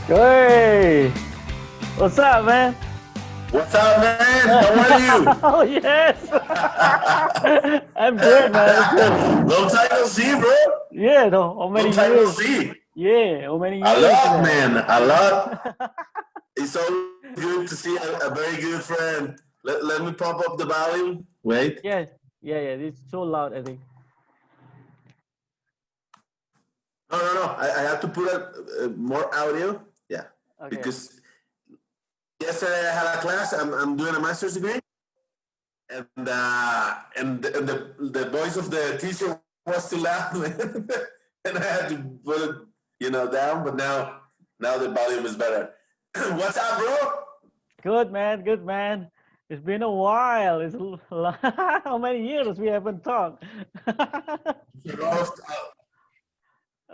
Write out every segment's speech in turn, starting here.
Hey, what's up, man? What's up, man? How are you? Oh yes, I'm great, man. I'm great. Long time no see, bro. Yeah, no, how Long many time no years? see. Yeah, how many A years? lot, Yeah. man. A lot. It's always good to see a very good friend. Let me pop up the volume. Wait. Yes, yeah, yeah. It's so loud, I think. No. I have to put more audio. Yeah. Okay. Because yesterday I had a class. I'm doing a master's degree. And the voice of the teacher was too loud, man. And I had to put it, down. But now the volume is better. What's up, bro? Good, man. Good, man. It's been a while. How many years we haven't talked? A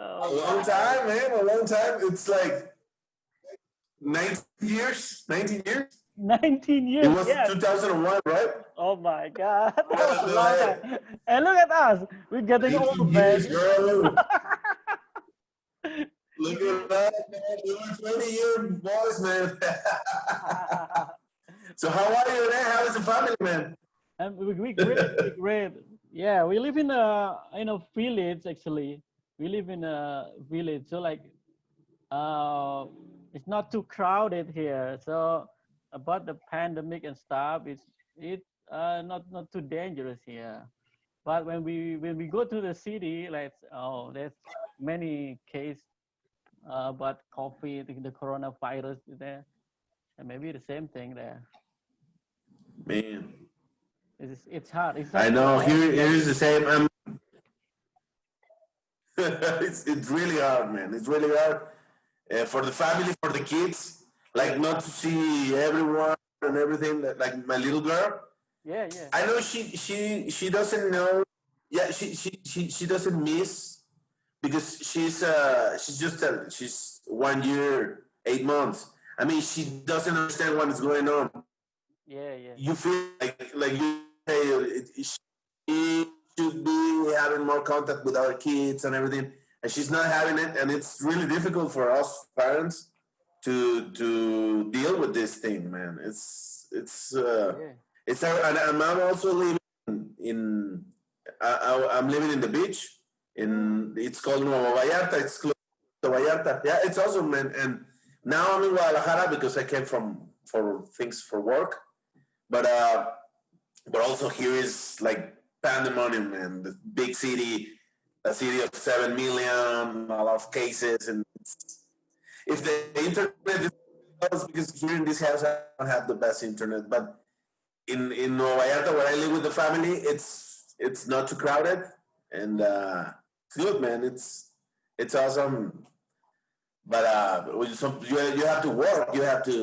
Oh long my. time, man. A long time. It's like 19 years. 19 years. 19 It years, was yes. 2001, right? Oh my God, that was Yeah, a go long ahead. time. And look at us, we're getting 19 old, years, man. bro. We- Look we- at that, man. You were 20-year boys, man. So how are you, man? How is the family, man? and we great, we great. Yeah, we live in a village actually. We live in a village, so like uh, it's not too crowded here. So about the pandemic and stuff, it's not too dangerous here. But when we go to the city, like there's many cases about COVID, the coronavirus there, and maybe the same thing there. Man, It's hard. It's I hard for know. everybody. Here's the same. It's really hard, man. It's really hard for the family, for the kids. Yeah, Like not to see everyone and everything. Like my little girl. yeah, yeah, I know she doesn't know. Yeah, she doesn't miss because she's 1 year 8 months. I mean, she doesn't understand what is going on. yeah, yeah, You feel like you say she should be having more contact with our kids and everything, and she's not having it, and it's really difficult for us parents to deal with this thing, man. yeah. It's and I'm also living in I'm living in the beach in Mm, it's called Nuevo Vallarta. It's close to Vallarta. Yeah, it's awesome, man. And now I'm in Guadalajara because I came from for things for work, but also here is like pandemonium, man. The big city, a city of 7 million, a lot of cases, and if the internet is because here in this house I don't have the best internet, but in Nueva Vallarta where I live with the family, it's not too crowded, and it's good, man. It's awesome, but you have to work, you have to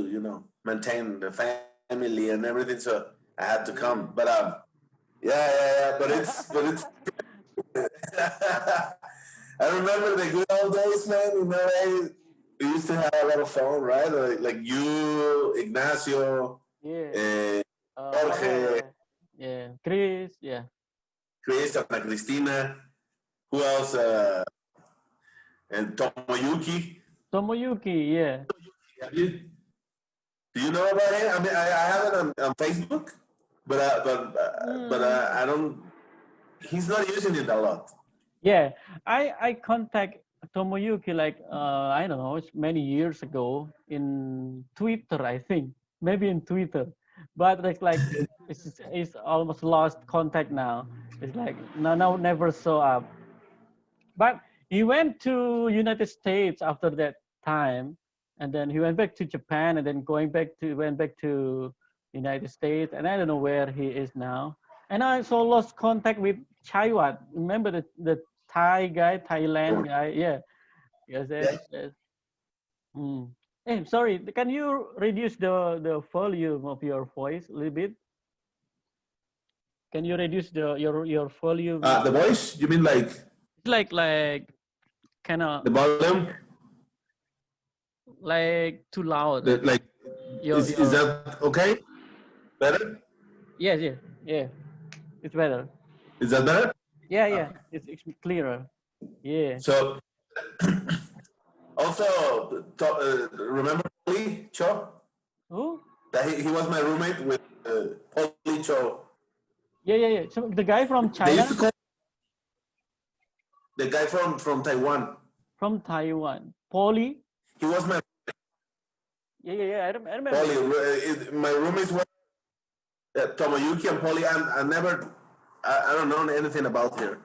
maintain the family and everything, so I had to yeah. come, but yeah, but it's I remember the good old days, man. We used to have a lot of fun, right? Like you, Ignacio, Yeah. uh, Jorge, Jorge. Yeah. Chris. Yeah. Chris, Ana Cristina. Who else? And Tomoyuki. Tomoyuki. Yeah. Have you, do you know about him? I mean, I have it on Facebook, but Mm, I don't. He's not using it a lot. yeah. I contact Tomoyuki like I don't know, it's many years ago in Twitter, I think. Maybe in Twitter. But it's almost lost contact now. It's like no never saw up. But he went to United States after that time, and then he went back to Japan, and then went back to United States, and I don't know where he is now. And I also lost contact with Chaiwat. Remember the Thai guy, Thailand guy? Yeah, yes. Yeah. Yes. Mm. Hey, sorry. Can you reduce the volume of your voice a little bit? Can you reduce your volume? The voice? You mean like It's like kind of the volume? like too loud. I think Like, is your that okay? Better? yes, yeah. It's better. Is that better? Yeah, Okay. it's clearer. Yeah. So Also, remember Polly Cho? Who? That he was my roommate with Polly Cho. Yeah. So the guy from They used China? to call the guy from Taiwan. From Taiwan. Polly? He was my Yeah. I remember. Polly. My roommates were Tomoyuki and Polly. I never, I don't know anything about him.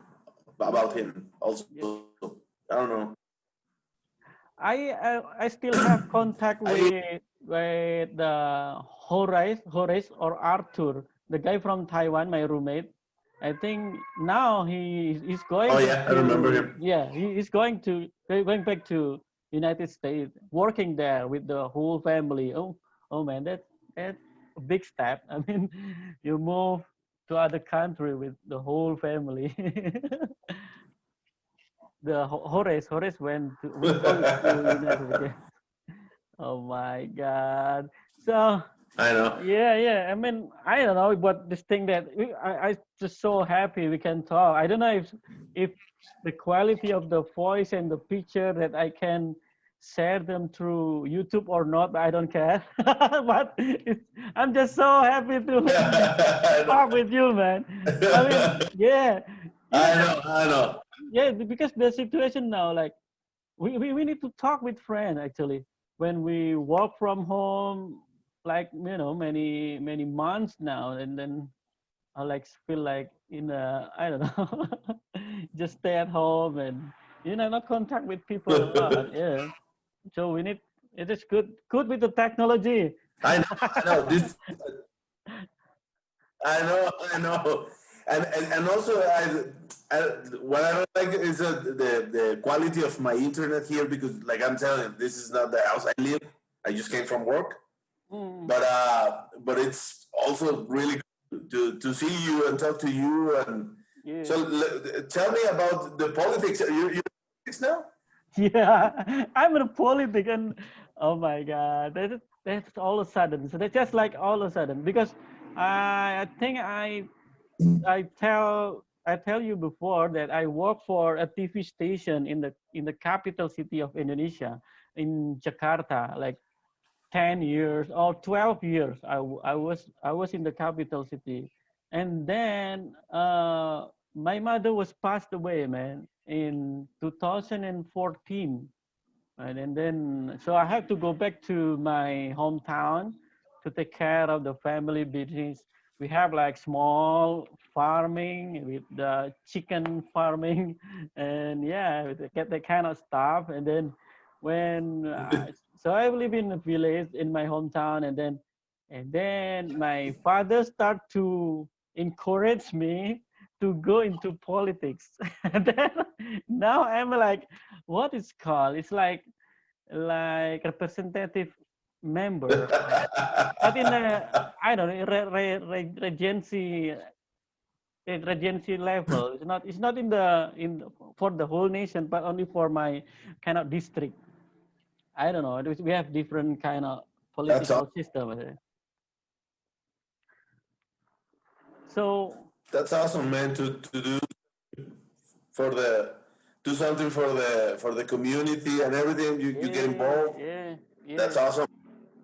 Also, Yeah. I don't know. I still have contact with the Horace or Arthur, the guy from Taiwan, my roommate. I think now he's going Oh back yeah, I remember to, him. yeah, he's going back to United States, working there with the whole family. Oh man, that's a big step. I mean, you move to other country with the whole family. The Horace went going to United States. Oh my God. So I know. yeah. I mean, I don't know, but this thing that I just so happy we can talk. I don't know if the quality of the voice and the picture that I can share them through YouTube or not, but I don't care. But I'm just so happy to talk with you, man. I mean, yeah, I know. yeah, because the situation now, like we need to talk with friends actually when we work from home, like many months now, and then I like feel like in a, I don't know, just stay at home and not contact with people a lot. Yeah, so we need, it is good with the technology. I know. I know, and also I what I don't like is the quality of my internet here, because like I'm telling you, this is not the house I live. I just came from work, Mm, but it's also really good to see you and talk to you. And yeah. so tell me about the politics. You politics now? Yeah, I'm in a politics, and oh my God, that's all of a sudden. So that's just like all of a sudden, because I think I tell you before that I work for a TV station in the capital city of Indonesia, in Jakarta, like 10 years or 12 years. I was in the capital city, and then my mother was passed away, man, in 2014. Right? And then, so I have to go back to my hometown to take care of the family business. We have like small farming with the chicken farming, and yeah, we get that kind of stuff. And then when, so I live in a village in my hometown, and then my father start to encourage me to go into politics. And then now I'm like, what is called? It's like representative member, but in a, I don't know, regency level. It's not for the whole nation, but only for my kind of district. I don't know. We have different kind of That's political system. I think. So that's awesome, man. To do for the do something for the community and everything. You get yeah, involved. yeah, That's yeah, awesome.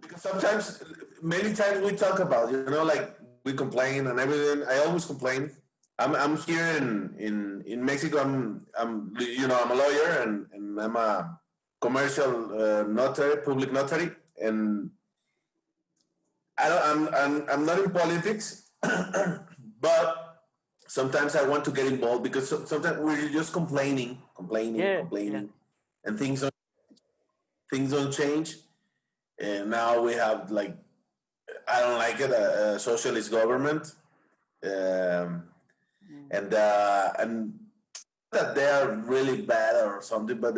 Because sometimes, many times we talk about, like we complain and everything. I always complain. I'm here in Mexico. I'm a lawyer, and I'm a commercial notary, public notary, and I'm not in politics, but sometimes I want to get involved, because sometimes we're just yeah, yeah. complaining, and things don't change. And now we have, like, I don't like it, a socialist government, um, Mm. and that they are really bad or something, but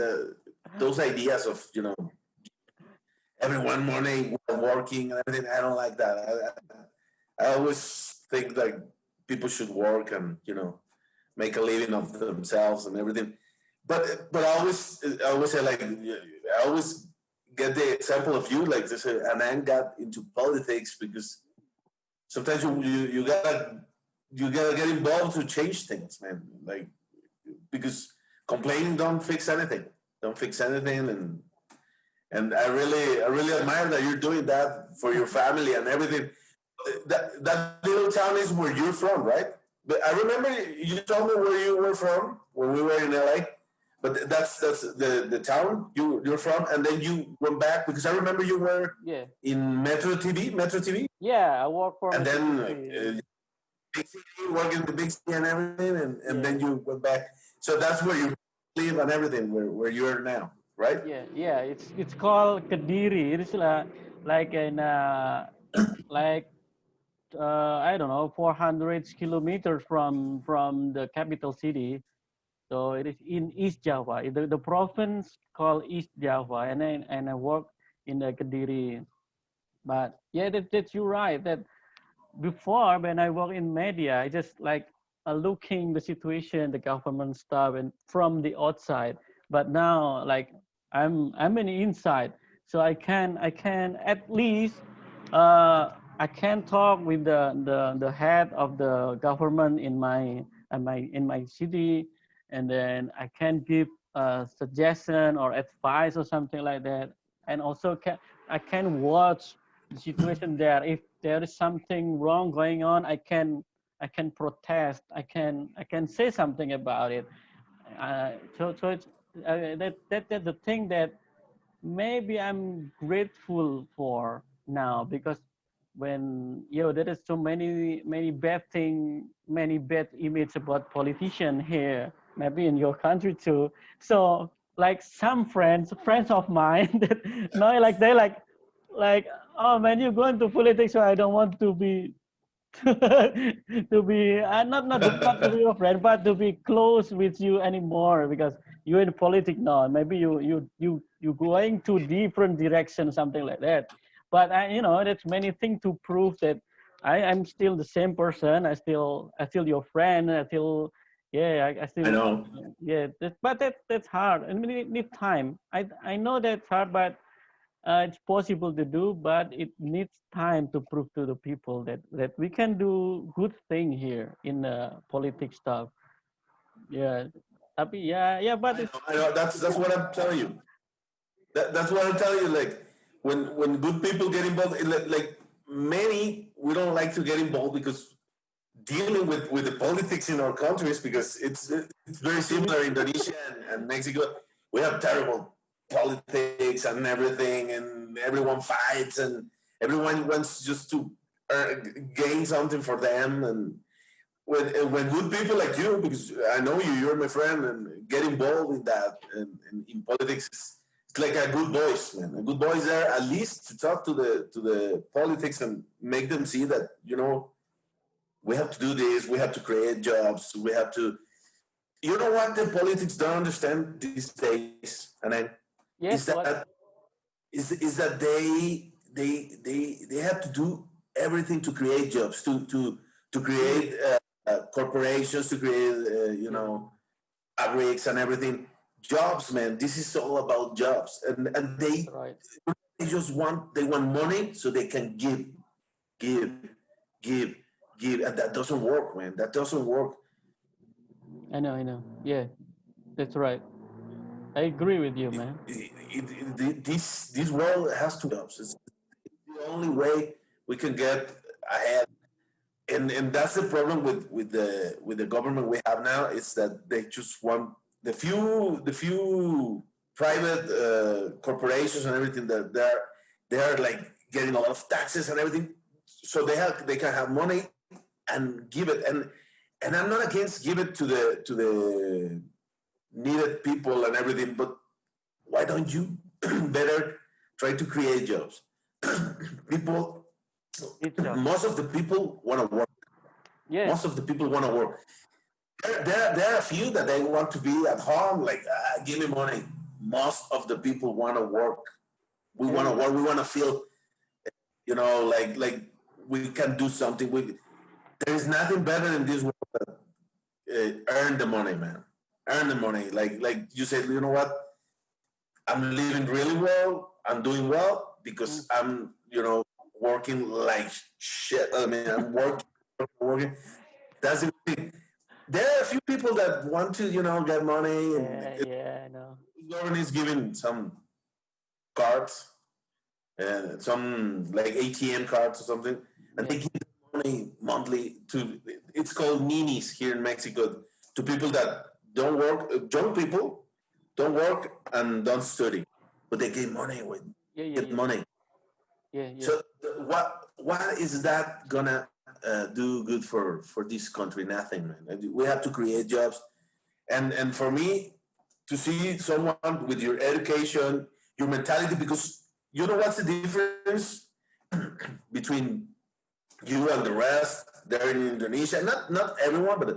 those ideas of everyone morning working and everything, I don't like that. I always think that people should work and make a living of themselves and everything. But I always say, like, I always get the example of you, like this, and then got into politics because sometimes you gotta get involved to change things, man. Like, because complaining don't fix anything, and And I really admire that you're doing that for your family and everything. That little town is where you're from, right? But I remember you told me where you were from when we were in LA. But that's the town you're from, and then you went back because I remember you were Yeah. in Metro TV, Yeah, I work for and then TV. big city, working in the big city and everything, and then Yeah. you went back. So that's where you live and everything, where you are now, right? Yeah. It's called Kediri. It is like in like I don't know 400 kilometers from the capital city. So it is in East Java. The province called East Java, and I work in the Kediri. But yeah, that's you're right. That before when I work in media, I just like looking the situation, the government stuff, and from the outside. But now, like I'm in the inside, so I can at least I can talk with the head of the government in my city, and then I can give a suggestion or advice or something like that, and also I can watch the situation there. If there is something wrong going on, I can protest. I can say something about it. So it's that's the thing that maybe I'm grateful for now, because when there is so many bad thing, many bad image about politician here, maybe in your country too. So like some friends of mine that no, like they like, oh man, you go into politics, so I don't want to be to be not to be your friend, but to be close with you anymore, because you're in politics now. Maybe you going to different direction, something like that. But that's many things to prove that I'm still the same person. I still your friend. I still yeah. I I still know. yeah. But that's hard. I mean, it need time. I know that's hard, but it's possible to do, but it needs time to prove to the people that we can do good thing here in politics stuff. Yeah, tapi yeah, but it's I know. That's what I'm telling you. That's what I'm telling you. Like when good people get involved, like many, we don't like to get involved because dealing with the politics in our countries, because it's very similar. Indonesia and Mexico, we have terrible politics and everything, and everyone fights, and everyone wants just to gain something for them. And when good people like you, because I know you, you're my friend, and get involved in that and in politics, it's like a good voice, man. A good voice there, at least to talk to the politics and make them see that we have to do this. We have to create jobs. We have to. You know what the politics don't understand these days, and then is yes, that what is that they have to do everything to create jobs, to mm, create corporations, to create yeah, fabrics and everything. Jobs, man. This is all about jobs, and that's they right. they want money so they can give, give, give, and that doesn't work, man. That doesn't work. I know, yeah, that's right. I agree with you, man. This world has to jobs. It's the only way we can get ahead, and that's the problem with the government we have now, is that they just want the few private corporations and everything, that they're like getting a lot of taxes and everything, so they can have money and give it. And I'm not against give it to the needed people and everything, but why don't you better try to create jobs? People, It's job. most of the people want to work. Yes, Most of the people want to work. There are a few that they want to be at home, like, give me money. Most of the people want to work. We want to yeah, work. We want to feel, like we can do something. There is nothing better in this world than earn the money, man. Earn the money. Like you said, you know what? I'm living really well. I'm doing well mm, because I'm, working like shit. I mean, I'm working. That's the thing. There are a few people that want to, get money, and yeah, I know. the government is giving some cards, and some like ATM cards or something, and they give money monthly to. It's called ninis here in Mexico, to people that don't work, young people don't work and don't study, but they get money with get money. So what is that gonna do good for this country? Nothing, man. We have to create jobs, and for me to see someone with your education, your mentality, because you know what's the difference between you and the rest there in Indonesia, not everyone, but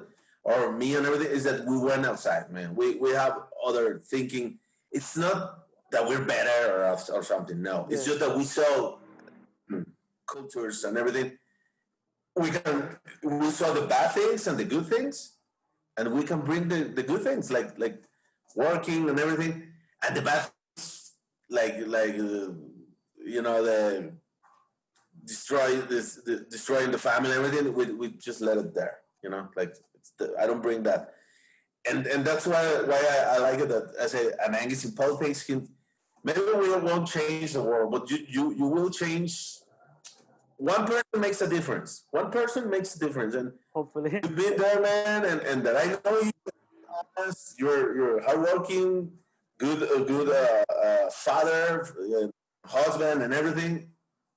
or me and everything, is that we went outside, man. We have other thinking. It's not that we're better or something. No, it's just that we saw cultures and everything. We saw the bad things and the good things, and we can bring the good things like working and everything, and the bad things, you know, the destroying the family and everything. We just let it there, you know, like I don't bring that, and that's why I like it that as an Angus in politics. Maybe we won't change the world, but you will change. One person makes a difference. One person makes a difference, and hopefully you've been there, man, and that I know you. You're hardworking, good father, husband, and everything.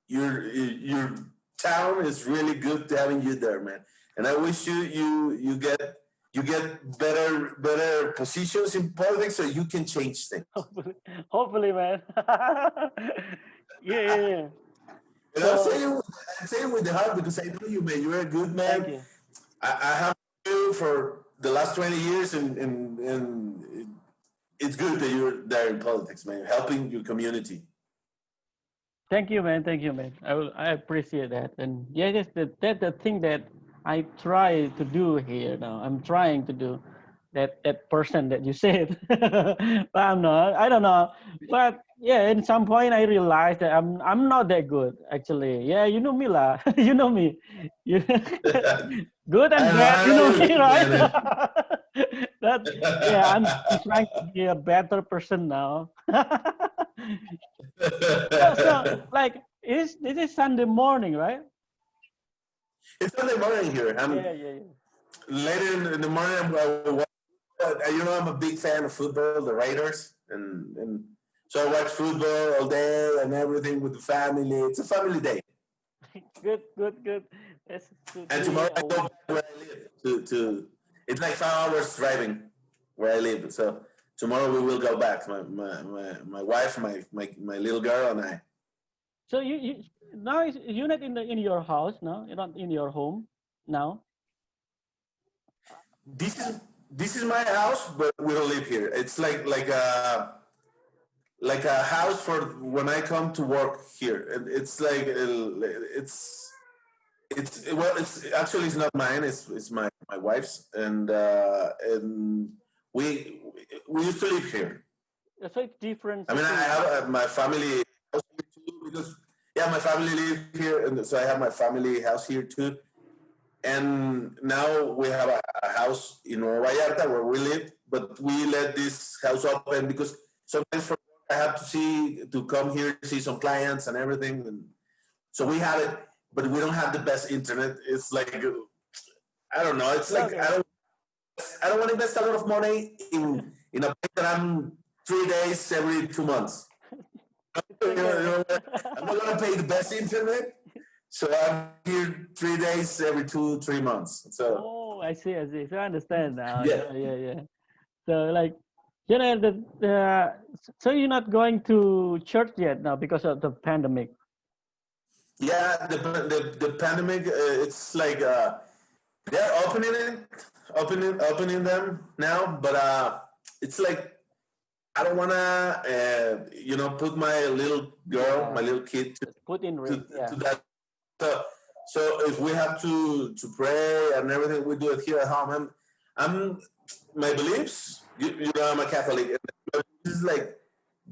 Your town is really good to having you there, man. And I wish you get better positions in politics so you can change things. Hopefully, man. yeah. And I'm saying with the heart because I know you, man. You're a good man. Thank you. I have you for the last 20 years, and it's good that you're there in politics, man, helping your community. Thank you, man. Thank you, man. I appreciate that. And yeah, that's the thing that I try to do here now. I'm trying to do that person that you said. But I'm not. I don't know. But yeah, at some point I realized that I'm not that good actually. Yeah, you know me lah. You know me. You, good and bad, you know me, right? That yeah, I'm trying to be a better person now. So like this is Sunday morning, right? It's Sunday morning here. Yeah. Later in the morning. You know, I'm a big fan of football, the Raiders, and so I watch football all day and everything with the family. It's a family day. Good. That's and tomorrow I go back where I live. It's like 5 hours driving where I live. So tomorrow we will go back. My wife, my little girl, and I. So you now you're not in your house now. You're not in your home now. This is my house, but we don't live here. It's like a house for when I come to work here. It's like it's actually it's not mine. It's my wife's, and we used to live here. So it's different. I mean, I have my family house here too because my family live here, and so I have my family house here too. And now we have a house in Vallarta where we live, but we let this house open because sometimes I have to come here to see some clients and everything. And so we have it, but we don't have the best internet. It's like, I don't know. It's like, I don't want to invest a lot of money in a place that I'm 3 days every 2 months. I'm not going to pay the best internet. So I'm here 3 days every 2-3 months. So I see. So I understand now. Yeah. So like, so you're not going to church yet now because of the pandemic. Yeah, the pandemic. It's like they're opening them now, but it's like I don't wanna put my little girl, my little kid to that. So if we have to pray and everything, we do it here at home. I'm my beliefs. I'm a Catholic. This is like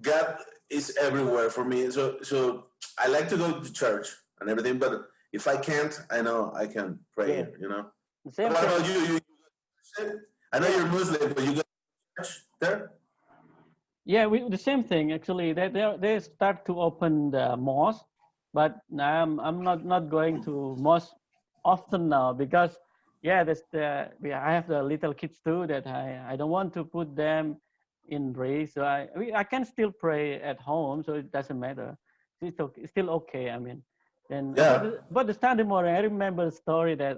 God is everywhere for me. So I like to go to church and everything, but if I can't, I know I can pray here. You know. Same what about you? I know you're Muslim, but you go to church there. Yeah, the same thing actually. They start to open the mosque, but I'm not going to mosque often now because yeah, I have the little kids too that I don't want to put them in race. So I can still pray at home, so it doesn't matter. It's okay, it's still okay. I mean, then Yeah. but the Sunday morning, I remember the story that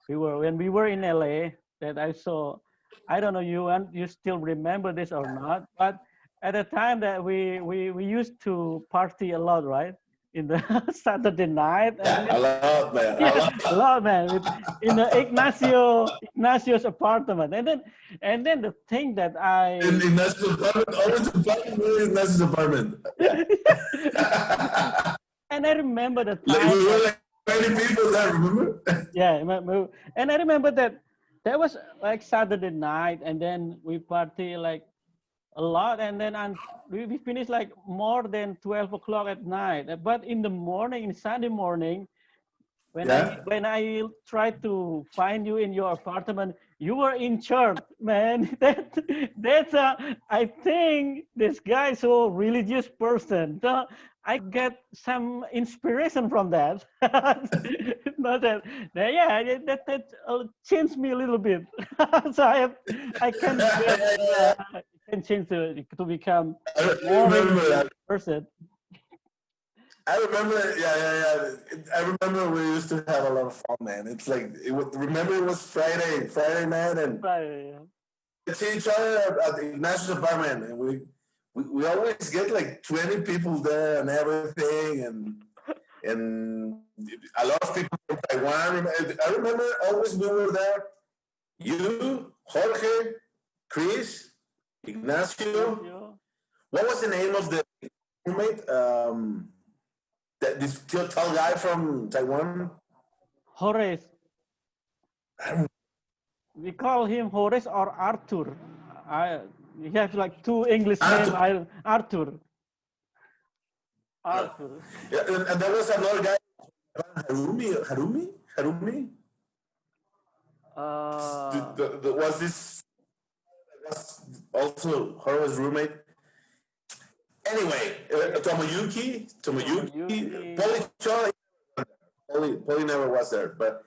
when we were in LA that I saw. I don't know you still remember this or not, but at the time that we used to party a lot, right? In the Saturday night, and Yeah, a lot, man. A yeah, a lot. lot, man. In the Ignacio's apartment, and then the thing that I In Nash's apartment, always apartment, in Nash's apartment. Yeah. and I remember the Like, time we were that like 20 people there, remember? yeah, and I remember that was like Saturday night, and then we party like a lot, and then we finished like more than 12 o'clock at night. But in the morning, in Sunday morning, Yeah. when I tried to find you in your apartment, you were in church, man. That's I think this guy is a religious person. So I get some inspiration from that. Not that, yeah, that changed me a little bit. So I can get can change to become I more remember religious that. person. I remember, yeah. I remember we used to have a lot of fun, man. It's like, remember it was Friday night, and Right. we see each other at Ignacio's apartment, and we always get like 20 people there and everything, and a lot of people from Taiwan. I remember always we were there. You, Jorge, Chris, Ignacio. You, What was the name of the roommate? This tall guy from Taiwan. Horace. I don't We call him Horace or Arthur. I he has like two English names. Arthur. Arthur. Yeah, Arthur. and there was another guy, Harumi. Uh, Was this was also Jorge's roommate? Anyway, Tomoyuki, Yuki. Polly never was there, but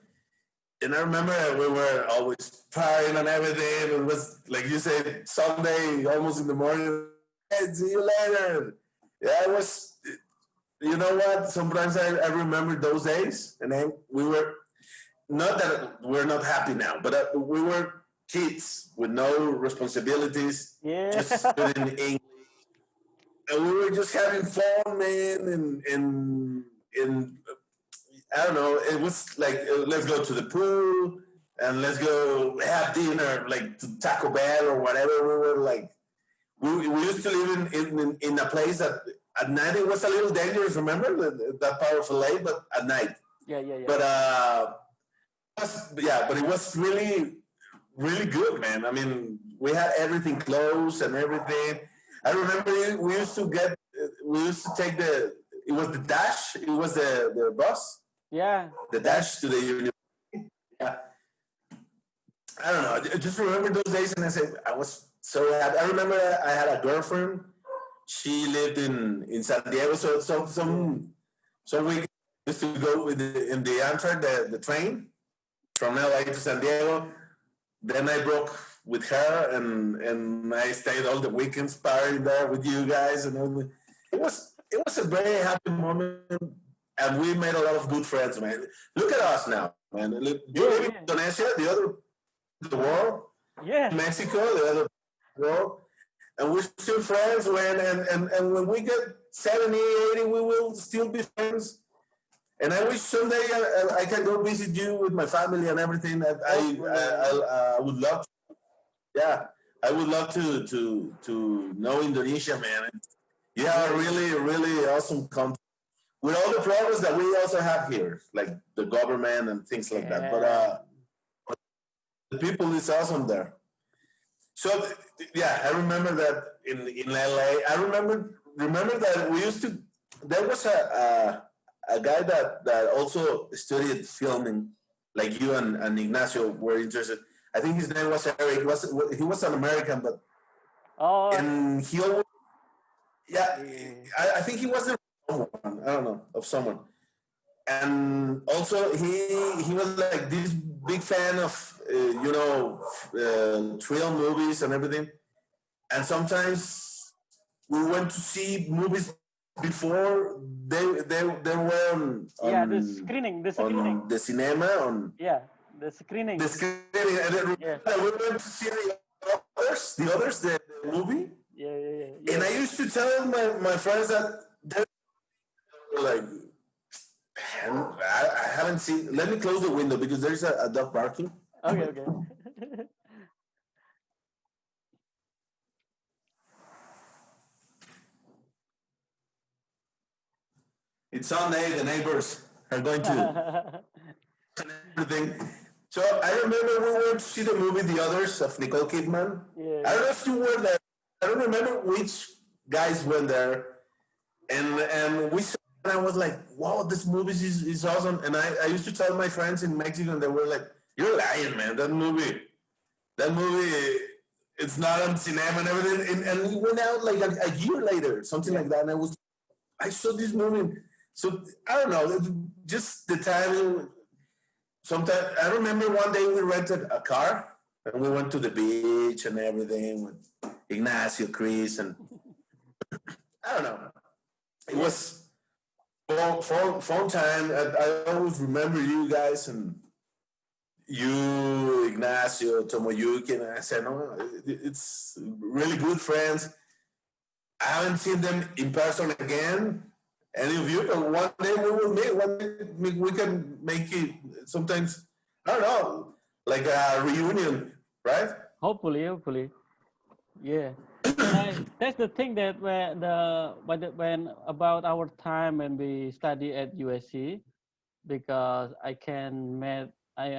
and I remember we were always partying and everything. It was like you said, Sunday, almost in the morning. Hey, see you later. Yeah, it was. You know what? Sometimes I remember those days, and then we were not that we're not happy now, but we were kids with no responsibilities, Yeah. just studying English, and we were just having fun, man, and I don't know. It was like let's go to the pool and let's go have dinner, like to Taco Bell or whatever. We were like, we used to live in a place that at night it was a little dangerous. Remember that part of LA, but at night. Yeah. But but it was really good, man. I mean, we had everything closed and everything. I remember we used to take it was the dash, it was the bus, Yeah. the dash to the university. Yeah. I don't know. I just remember those days, and I said I was so happy. I remember I had a girlfriend. She lived in San Diego, so some week used to go in the Amtrak, the train from LA to San Diego. Then I broke with her, and I stayed all the weekends partying there with you guys, and everything. It was a very happy moment, and we made a lot of good friends, man. Look at us now, man. You live in Indonesia, the world, Yeah. Mexico, the other world, and we're still friends. And when we get 70, 80, we will still be friends. And I wish someday I can go visit you with my family and everything. I would love to, yeah, I would love to know Indonesia, man. You have a really awesome country with all the problems that we also have here, like the government and things like that. But the people is awesome there. So yeah, I remember that in LA. I remember that we used to. There was a guy that also studied filming, like you and Ignacio were interested. I think his name was Eric. He was an American, but Oh. and Yeah, Yeah. I think he was the one. I don't know, of someone. And also he was like this big fan of thrill movies and everything. And sometimes we went to see movies before they were Yeah, the screening, the screening. on the cinema on Yeah, the screening. the screen. And then Yeah. we went to see the movie. Yeah, yeah, yeah, And yeah. I used to tell my friends that they were like, man, I haven't seen. Let me close the window because there's a dog barking. Okay, okay. It's Sunday. The neighbors are going to everything. So I remember we went to see the movie The Others of Nicole Kidman. Yeah. I don't know if you were there. I don't remember which guys went there, and we saw. And I was like, wow, this movie is awesome. And I used to tell my friends in Mexico, and they were like, you're lying, man. That movie, it's not on cinema and everything. And it went out like a year later, something like that. And I saw this movie. So I don't know, just the timing. Sometimes I remember one day we rented a car and we went to the beach and everything with Ignacio, Chris, and I don't know. It was fun time. I always remember you guys and you, Ignacio, Tomoyuki, and I said, no, it's really good friends. I haven't seen them in person again, any of you, but one day we will meet. One day we can make it sometimes, I don't know, like a reunion, right? Hopefully. Yeah. That's the thing that when about our time when we study at USC, because I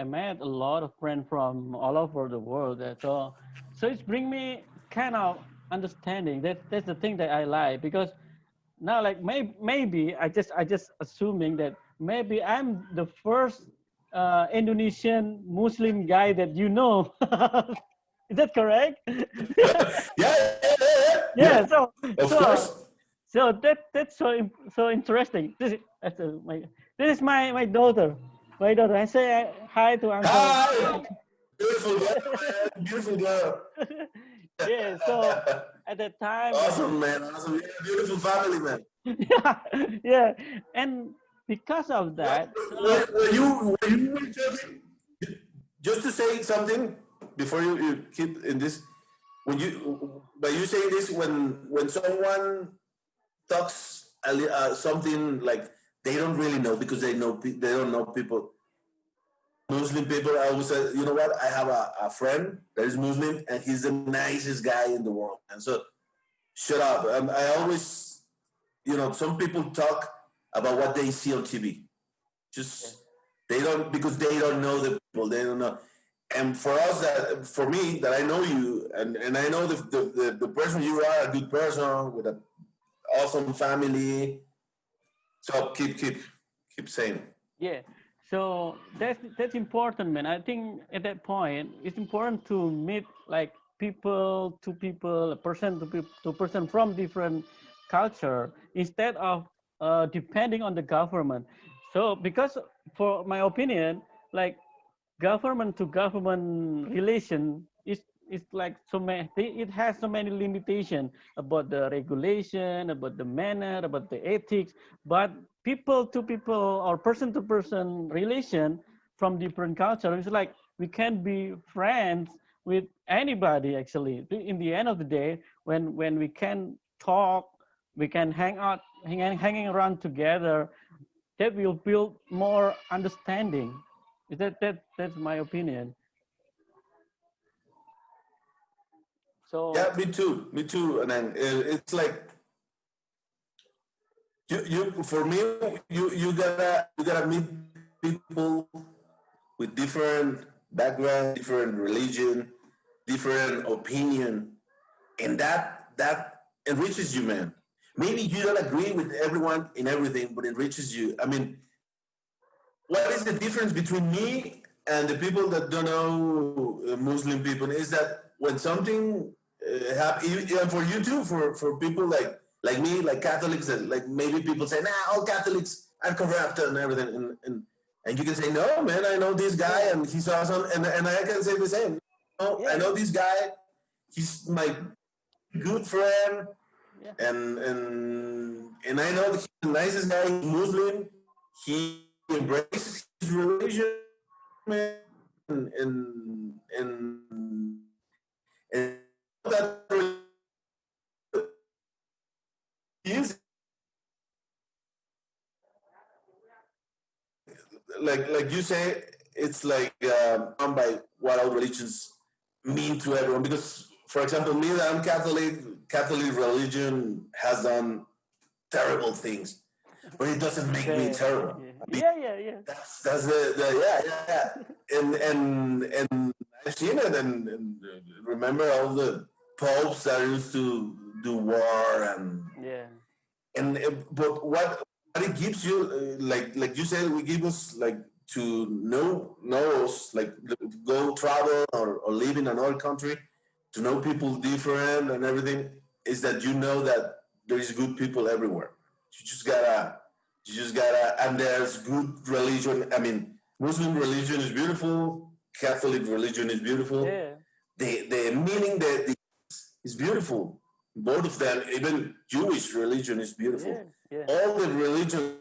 met a lot of friends from all over the world. So it's bring me kind of understanding. That's the thing that I like, because now like maybe I just assuming that maybe I'm the first Indonesian Muslim guy that you know. Is that correct? Yeah. Yeah. So Of so course. so that's so interesting. This is my daughter. My daughter. I say hi to uncle. Hi, beautiful girl, man. Beautiful girl. Yeah. So at that time when Awesome, man. Awesome. You have a beautiful family, man. yeah, yeah, and because of that, so Were you joking? Just to say something before you keep in this, when you by you saying this, when someone talks something like they don't really know because they don't know people, Muslim people. I always say, you know what? I have a friend that is Muslim and he's the nicest guy in the world. And so, shut up. I always, some people talk about what they see on TV. Just they don't, because they don't know the people. They don't know. And for me, that I know you, and I know the person you are, a good person with an awesome family. So keep saying. yeah, so that's important, man. I think at that point it's important to meet like people to people, person to person from different culture, instead of depending on the government. So because for my opinion, like government to government relation is like so many, it has so many limitations about the regulation, about the manner, about the ethics. But people to people or person to person relation from different culture, it's like we can be friends with anybody actually. In the end of the day, when we can talk, we can hang out, hanging around together, that will build more understanding. That's my opinion. So Yeah, me too. And then it's like you for me, you gotta meet people with different background, different religion, different opinion, and that enriches you, man. Maybe you don't agree with everyone in everything, but it enriches you. I mean, what is the difference between me and the people that don't know Muslim people is that when something happens, and for you too, for people like me, like Catholics, that like maybe people say, nah, all Catholics are corrupt and everything, and you can say, no, man, I know this guy and he's awesome, and I can say the same. No, I know this guy, he's my good friend, and I know that he's the nicest guy. He's Muslim. He embraces his religion, man, and that is like you say, it's like by what all religions mean to everyone. Because, for example, me, that I'm Catholic religion has done terrible things, but it doesn't make me terrible. That's and I've seen it, and remember all the popes that used to do war and but what it gives you, like you said, we give us like to know us, like go travel or live in another country, to know people different and everything, is that you know that there is good people everywhere. You just gotta, and there's good religion. I mean, Muslim religion is beautiful. Catholic religion is beautiful. The meaning that is beautiful. Both of them, even Jewish religion is beautiful. All the religions,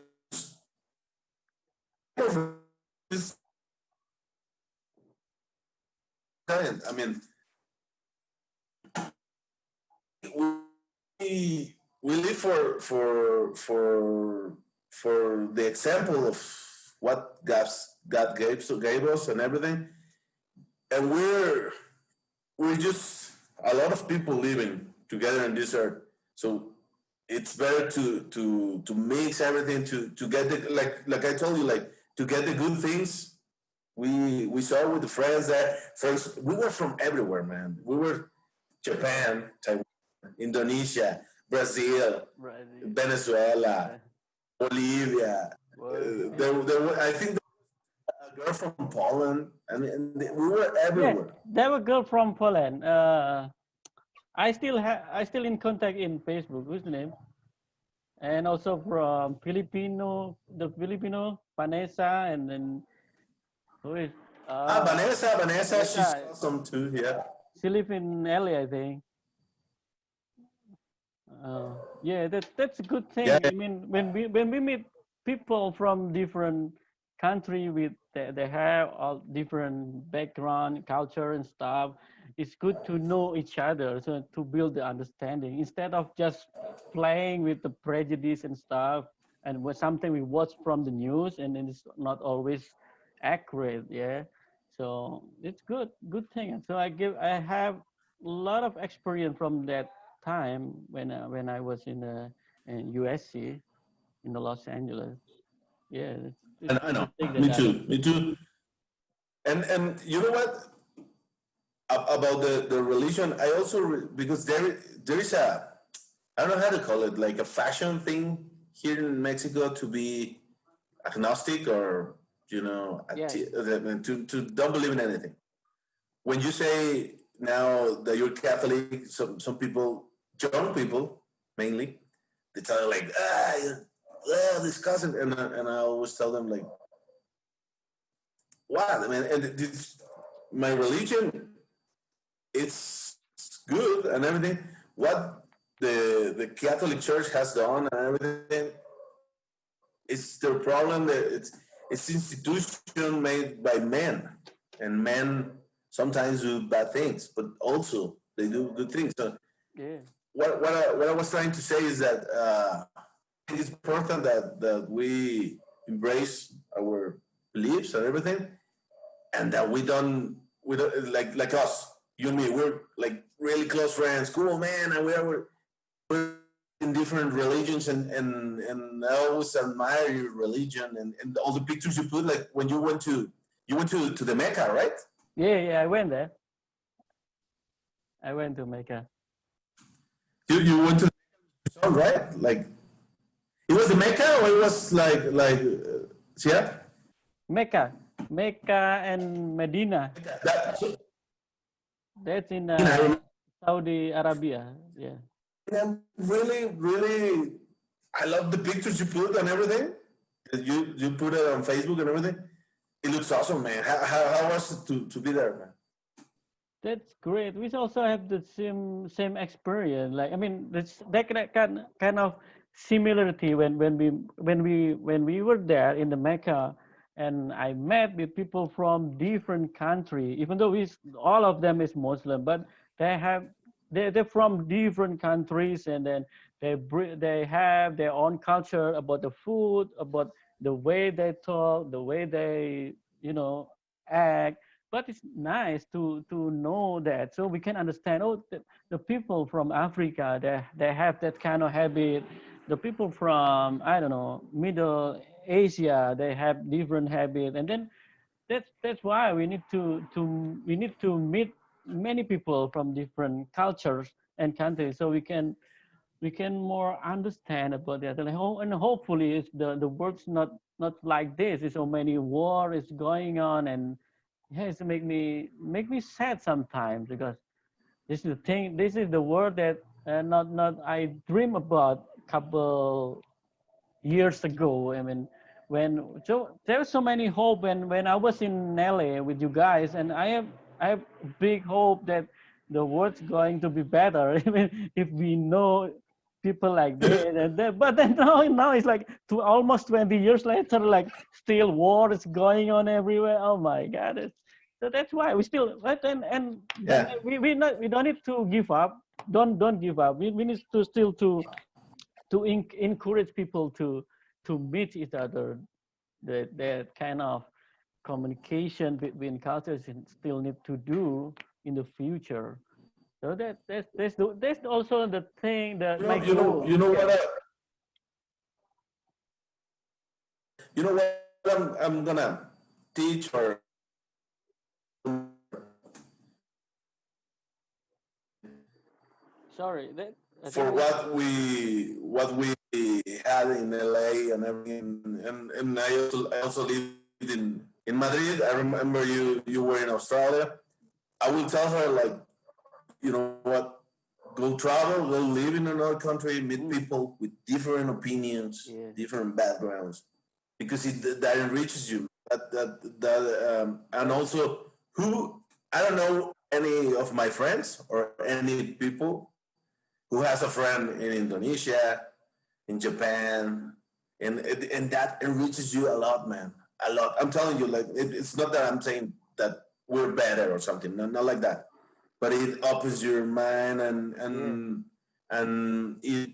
I mean, we live for the example of what God gave us and everything, and we're just a lot of people living together in this earth. So it's better to mix everything to get the, like I told you, like to get the good things. We saw with the friends that first we were from everywhere, man. We were Japan, Taiwan, Indonesia, Brazil, Venezuela, Bolivia. I think a girl from Poland. I mean, we were everywhere. There were a girl from Poland. I still in contact in Facebook. What's the name? And also from Filipino, Vanessa, and then who is? Vanessa, she's awesome too. Yeah. She lives in LA, I think. That's a good thing. Yeah. I mean, when we meet people from different country with they have all different background, culture, and stuff. It's good to know each other, so to build the understanding instead of just playing with the prejudice and stuff. And what something we watch from the news, and then it's not always accurate. Yeah, so it's good thing. And so I have a lot of experience from that time when I was in USC in the Los Angeles. Yeah, and I know. Me too. And you know what about the religion? I also because there is a, I don't know how to call it, like a fashion thing here in Mexico to be agnostic, or to don't believe in anything. When you say now that you're Catholic, some people, young people mainly, they tell you like, this cousin, and I always tell them like, what? I mean, and my religion, it's good and everything. What the Catholic Church has done and everything, it's their problem. That it's institution made by men, and men sometimes do bad things, but also they do good things. So what I was trying to say is that I think it's important that we embrace our beliefs and everything, and that we don't like us, you and me, we're like really close friends, cool, man, and we're in different religions, and I always admire your religion and all the pictures you put, like when you went to the Mecca, right? Yeah, I went there. I went to Mecca. You went to the song, right? Like it was the Mecca, or it was like yeah? Mecca and Medina. That's in Saudi Arabia. Yeah. I'm really, really, I love the pictures you put and everything. You put it on Facebook and everything. It looks awesome, man. How was it to be there, man? That's great. We also have the same experience. Like I mean, that kind of similarity when we were there in the Mecca, and I met with people from different country. Even though we all of them is Muslim, but they have they're from different countries, and then they have their own culture about the food, about the way they talk, the way they you know act, but it's nice to know that so we can understand the people from Africa they have that kind of habit. The people from I don't know Middle Asia they have different habit, and then that's why we need to meet many people from different cultures and countries so we can more understand about that, and hopefully it's the world's not like this. There's so many war is going on, and yes, it make me sad sometimes because this is the thing. This is the world that not I dream about a couple years ago. I mean, when so there was so many hope when I was in LA with you guys, and I have big hope that the world's going to be better. I mean, if we know people like this and that, but then now it's like almost 20 years later, like still war is going on everywhere. Oh my God! So that's why we still right and then Yeah. we don't need to give up. Don't give up. We need to still to encourage people to meet each other. That kind of communication between cultures still need to do in the future. So that's also the thing that my goal. You know Yeah. what? You know what? I'm gonna teach or Sorry. That I for think we. what we had in LA and everything, and I also lived in Madrid. I remember you were in Australia. I will tell her like, you know what, go travel, go live in another country, meet Mm, people with different opinions, yeah. different backgrounds, because that enriches you. That and also who I don't know any of my friends or any people who has a friend in Indonesia, in Japan, and that enriches you a lot, man, a lot. I'm telling you, like it's not that I'm saying that we're better or something, not like that, but it opens your mind Yeah. and it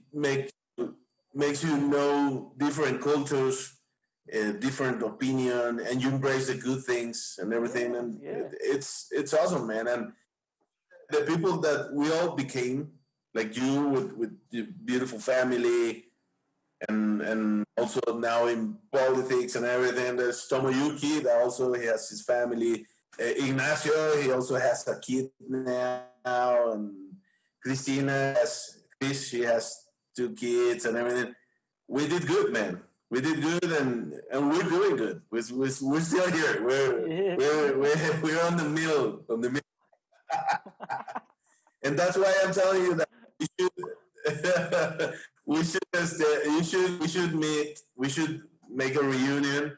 makes you know different cultures, different opinion, and you embrace the good things and everything, Yeah. and Yeah. it's awesome, man. And the people that we all became, like you with your beautiful family, and also now in politics and everything. There's Tomoyuki that also he has his family. Ignacio, he also has a kid now, and Christina has Chris, she has two kids and everything. We did good, man. We did good, and we're doing good. We're still here. Yeah. We're on the middle, and that's why I'm telling you that we should we should meet. We should make a reunion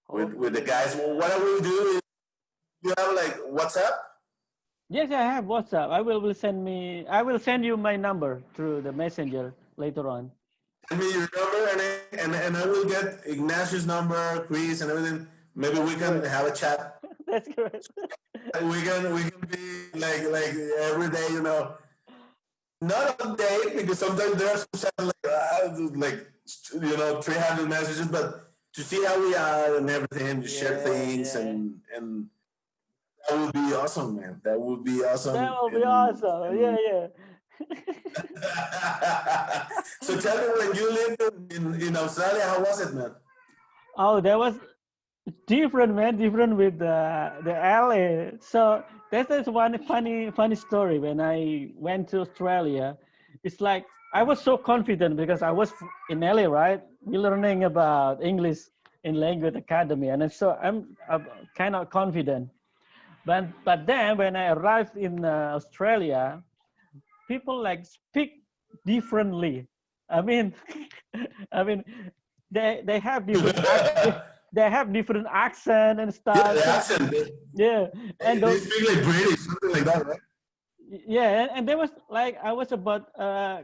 with the Hopefully, guys. Well, yeah. what I will do is you have like WhatsApp. Yes, I have WhatsApp. I will send you my number through the messenger later on. Send me your number, and I will get Ignacio's number, Chris, and everything. Maybe we can Great. have a chat. That's great. We can be like every day, you know. Not all day because sometimes there are some chats like 300 messages, but to see how we are and everything, to share Yeah, things, yeah. and that would be awesome, man. That would be That awesome. will be awesome. Yeah, And yeah. so tell me, when you lived in Australia, how was it, man? Oh, that was different, man. Different with the LA. So that's one funny story. When I went to Australia, it's like I was so confident because I was in LA, right? We learning about English in language academy, and so I'm kind of confident. But then when I arrived in Australia, people like speak. differently. I mean, I mean, they have different they have different accent and Yeah, stuff. the So accent. yeah, and They speak like British, something like that, right? yeah, and there was like I was about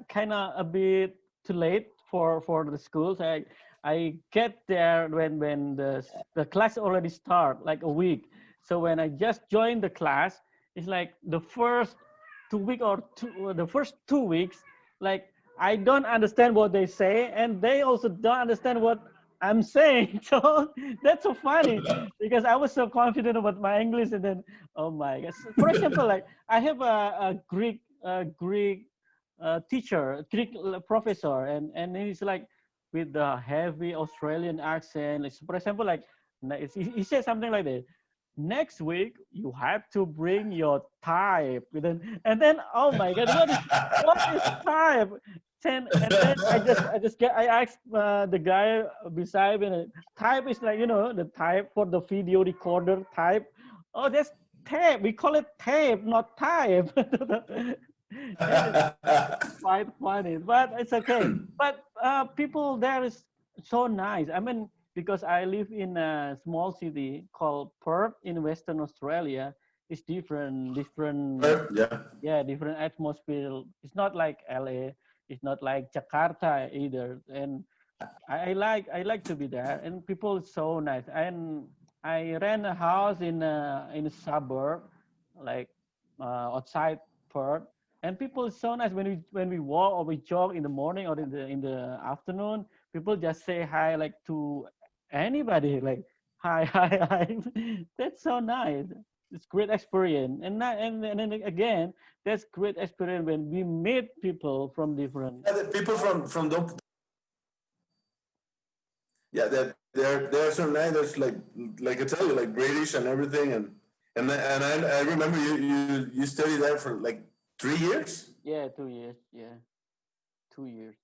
kind of a bit too late for the schools. I get there when the class already start like a week. So when I just joined the class, it's like the first 2 week or the first 2 weeks, like I don't understand what they say, and they also don't understand what I'm saying. So that's so funny because I was so confident about my English, and then oh my gosh. For example, like I have a Greek teacher, Greek professor, and he's like with the heavy Australian accent. Like, for example, like he said something like this. Next week you have to bring your type. And then oh my god, what is type? And then I asked the guy beside me. Type is like the type for the video recorder type. Oh, that's tape. We call it tape, not type. And it's quite funny, but it's okay. But people there is so nice. I mean, because I live in a small city called Perth in Western Australia, it's different, Yeah. yeah, different atmosphere. It's not like LA. It's not like Jakarta either. And I like to be there, and people is so nice. And I rent a house in a suburb, like outside Perth, and people is so nice when we walk or we jog in the morning or in the afternoon. People just say hi like to anybody, like hi hi hi. That's so nice. It's great experience, and then again, that's great experience when we meet people from different. Yeah, the people from the yeah, they're so nice. There's like I tell you, like British and everything, and I remember you studied there for like 3 years. Yeah, 2 years. Yeah, 2 years.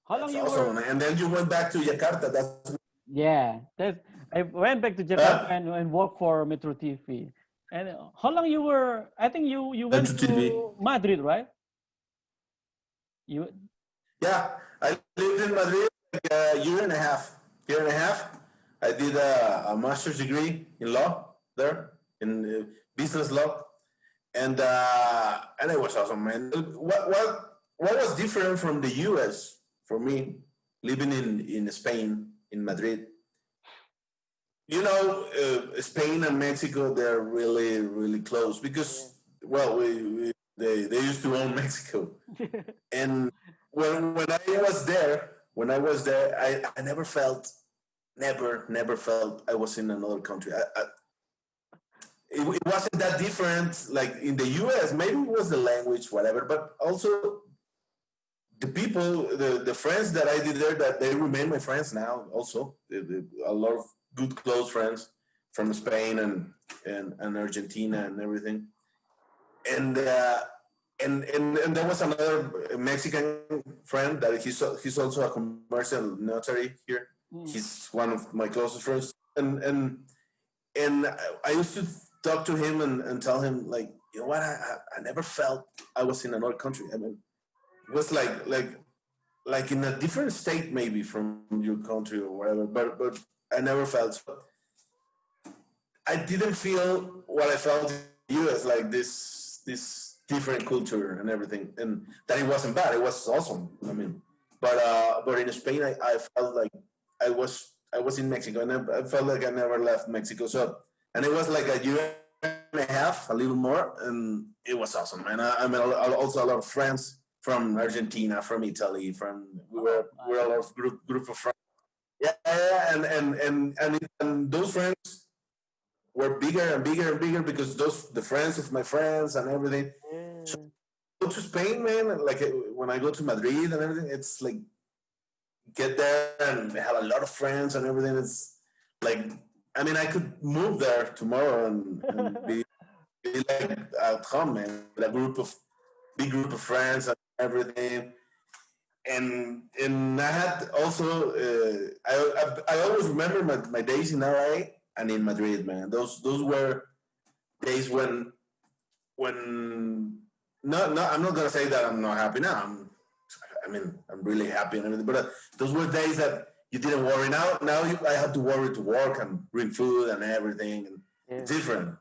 How long That's you awesome, were? and then you went back to Jakarta. That's Yeah, that's. I went back to Jakarta huh? and worked for Metro TV. And how long you were? I think you went Metro TV. to Madrid, right? You. Yeah, I lived in Madrid like a year and a half. Year and a half. I did a master's degree in law there in business law, and it was awesome, man. What was different from the U.S. for me living in Spain in Madrid? Spain and Mexico, they're really really close Yeah. because well they used to own Mexico, and when I was there I never felt I was in another country. It wasn't that different like in the US. Maybe it was the language, whatever, but also the people, the friends that I did there, that they remain my friends now. Also, a lot of good close friends from Spain and Argentina and everything. And uh, and and, and there was another Mexican friend that he's also a commercial notary here. Mm. He's one of my closest friends, and I used to talk to him and tell him like, you know what, I never felt I was in another country. I mean, it was like in a different state maybe from your country or whatever, but I never felt so. I didn't feel what I felt in the US, like this different culture and everything, and that it wasn't bad. It was awesome. I mean, but in Spain, I felt like I was in Mexico, and I felt like I never left Mexico. So, and it was like a year and a half, a little more, and it was awesome. And I met also a lot of friends from Argentina, from Italy, from we Oh, were nice. we're a lot of group of friends. Yeah, yeah, yeah. And those friends were bigger and bigger and bigger because those the friends of my friends and everything. So Yeah. go to Spain, man. Like when I go to Madrid and everything, it's like get there and have a lot of friends and everything. It's like I mean, I could move there tomorrow and be like at home, man, with a big group of friends and everything. And I had also I always remember my days in LA and in Madrid, man. Those were days when no, I'm not gonna say that I'm not happy now. I'm really happy and everything. But those were days that you didn't worry. Now I have to worry to work and bring food and everything. And it's different.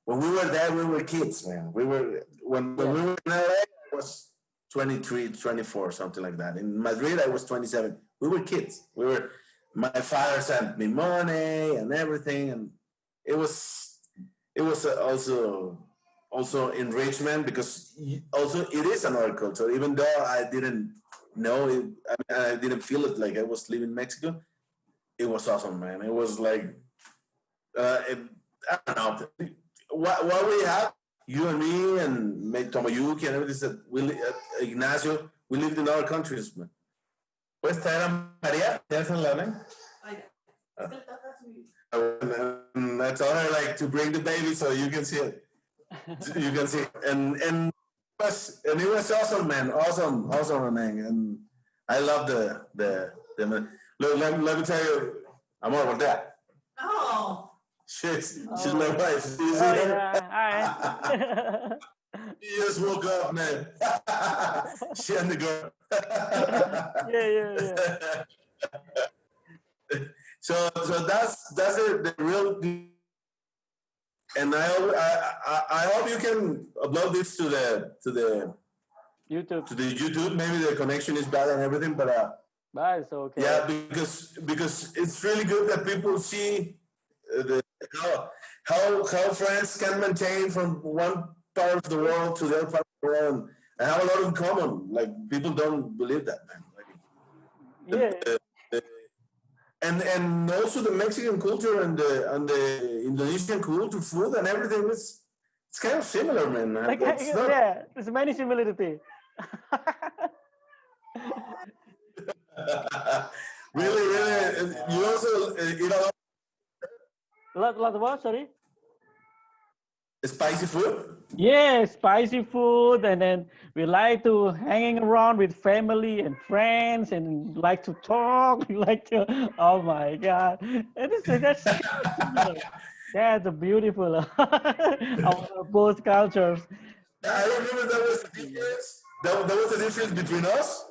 When we were there, we were kids, man. We were when we were in LA, I was 23, 24, something like that. In Madrid, I was 27. We were kids. My father sent me money and everything, and it was also enrichment, because also it is another culture. Even though I didn't know it, I didn't feel it like I was living in Mexico. It was awesome, man. It was like I don't know what we have. You and me and Tomoyuki and everything that Ignacio, we lived in other countries, man. ¿Puedes traer a María? ¿Tienes en la mano? I told her like to bring the baby so you can see it. You can see it. And it was awesome, man. Awesome, man. And I love the look, let me tell you, Amor, what's that? Oh. She's my wife. You see her? Hi. She just woke up, man. She and the girl. Yeah. So that's the real. And I hope you can upload this to the YouTube. To the YouTube. Maybe the connection is bad and everything, but it's okay. Yeah, because it's really good that people see how France can maintain from one part of the world to the other part of the world and have a lot in common. Like, people don't believe that, man. Like, and also the Mexican culture and the Indonesian culture, food and everything, it's kind of similar, man. Like, there's many similarity. Really, you also eat a lot of what? Sorry. Spicy food? Yeah, spicy food, and then we like to hanging around with family and friends, and like to talk, oh my God, that's a beautiful of both cultures. I remember that was the difference. That was the difference between us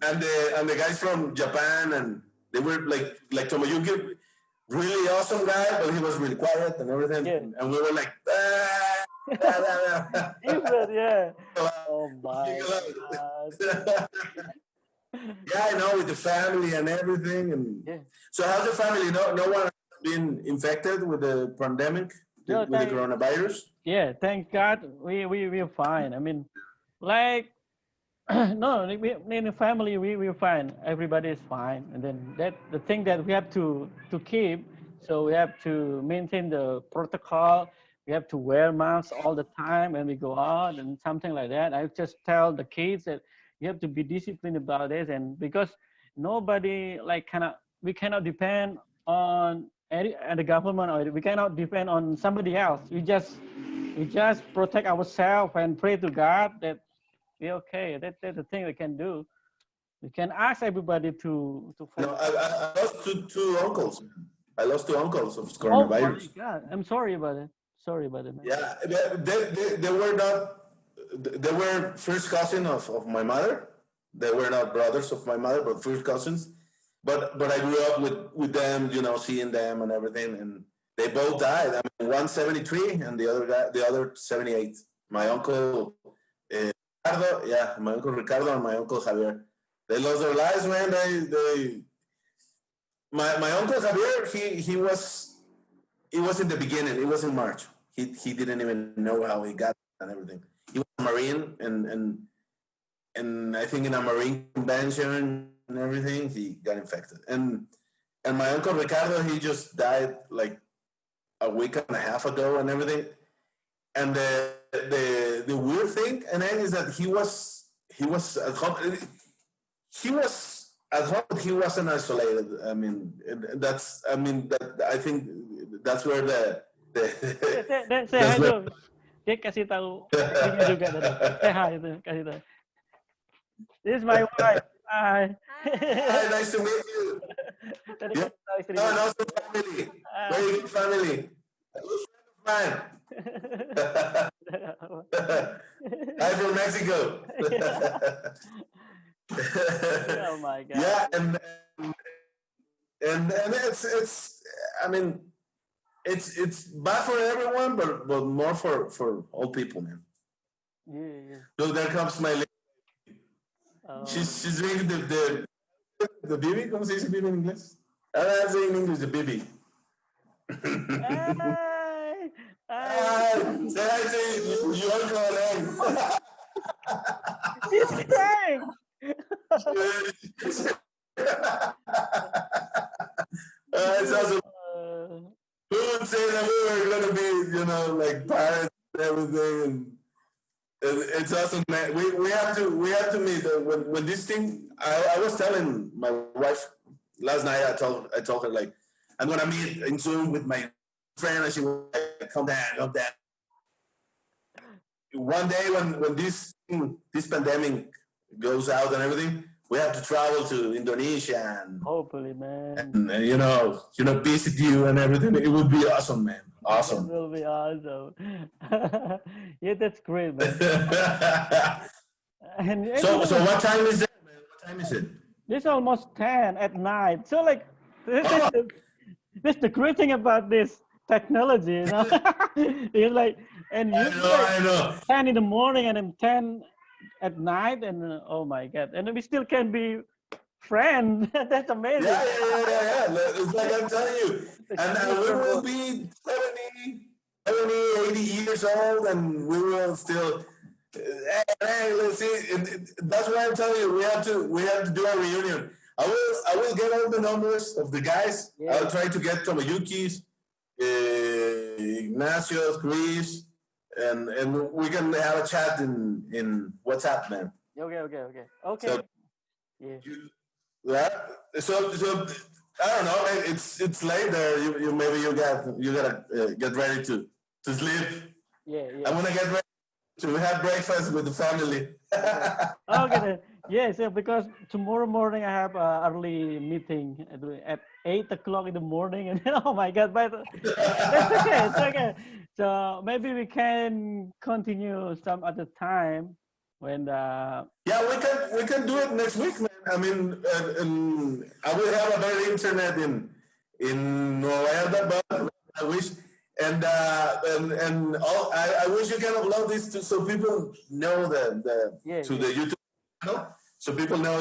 and the guys from Japan, and they were like Tomoyuki, really awesome guy, but he was really quiet and everything, and we were like. Yeah. Oh my God. Yeah, I know, with the family and everything. And so how's the family? No one has been infected with the pandemic, with the coronavirus? Yeah, thank God we're fine. I mean, like, no, in the family we're fine. Everybody is fine. And then the thing that we have to keep, so we have to maintain the protocol. We have to wear masks all the time when we go out and something like that. I just tell the kids that you have to be disciplined about this, and because nobody we cannot depend on the government, or we cannot depend on somebody else. We just protect ourselves and pray to God that we're okay. That's the thing we can do. We can ask everybody to follow. I lost two uncles. I lost two uncles of coronavirus. Oh my God, I'm sorry about it. Sorry about it, man. Yeah, they were not. They were first cousin of my mother. They were not brothers of my mother, but first cousins. But I grew up with them, seeing them and everything. And they both died. I mean, one 73 and the other 78. My uncle Ricardo, my uncle Ricardo and my uncle Javier. They lost their lives, man. My uncle Javier, he was in the beginning. It was in March. He didn't even know how he got and everything. He was a Marine, and I think in a Marine convention and everything, he got infected. And my uncle Ricardo, he just died like a week and a half ago and everything. And the weird thing, and then, is that he was at home. He was at home. He wasn't isolated. I mean, I think that's where say hi tuh. Dia kasih tahu istrinya juga tadi. Say hi tuh, kasih tahu. This is my wife. Hi. Hi, nice to meet you. Tadi kasih tahu istrinya. And also family. Very good family. A good friend of mine. Hi from Mexico. Oh my God. Yeah, and it's I mean it's bad for everyone, but more for old people, man. Yeah. Look, there comes my lady. Oh. She's drinking the bibi. ¿Cómo se dice bibi en inglés? I say in English the bibi. Hey, Say hi to your uncle. he's crying. It's awesome. Uh, We would say that we were gonna be, like pirates and everything, and it's awesome, man. We have to meet when this thing. I was telling my wife last night. I told her like I'm gonna meet in Zoom with my friend, and she was like, "Come down, come down." One day when this pandemic goes out and everything, we have to travel to Indonesia and hopefully, man. and visit you and everything. It would be awesome, man. Awesome. It will be awesome. Yeah, that's great, man. So what time is it, man? What time is it? It's almost 10 at night. So like, that's the great thing about this technology, It's like, and you I know. 10 in the morning and then 10 at night, and oh my God, and we still can be friends. That's amazing. Yeah. It's like I'm telling you. And we will be 70, 80 years old, and we will still. Hey, let's see. That's why I'm telling you, we have to do a reunion. I will get all the numbers of the guys. Yeah. I'll try to get Tomoyuki's, Ignacio's, Chris, and we can have a chat in WhatsApp, man. Okay. So, Yeah. So I don't know. It's late there. You maybe you gotta get ready to sleep. Yeah. I'm gonna get ready to have breakfast with the family. Okay then. Yes, because tomorrow morning I have an early meeting at 8 o'clock in the morning, and oh my God, but that's okay. It's okay. So maybe we can continue some other time when Yeah, we can do it next week, man. I mean, I will have a better internet in Nueva York, but I wish. And I wish you can upload this so people know the YouTube channel, so people know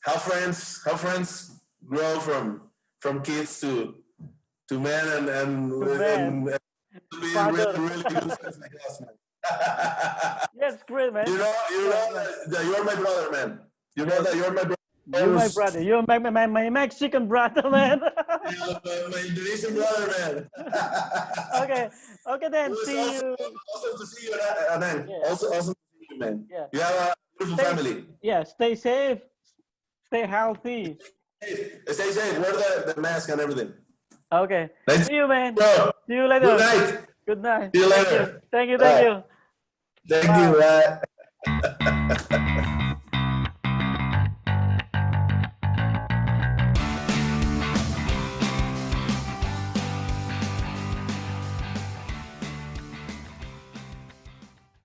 how friends grow from kids to men and to be really good friends like us, man. Yes, great, man. You know that you're my brother, man. You know that you're my brother. You're my brother. You're my Mexican brother, man. Yeah, my Indonesian brother, man. Okay then. See you. Awesome to see you, Anan. Yeah. Awesome to see you, man. Yeah. You have a beautiful family. Yeah, stay safe, stay healthy. Stay safe. Wear the mask and everything. Okay. Thanks. See you, man. Bro. See you later. Good night. Good night. See you later. Thank you. Thank you. Bye.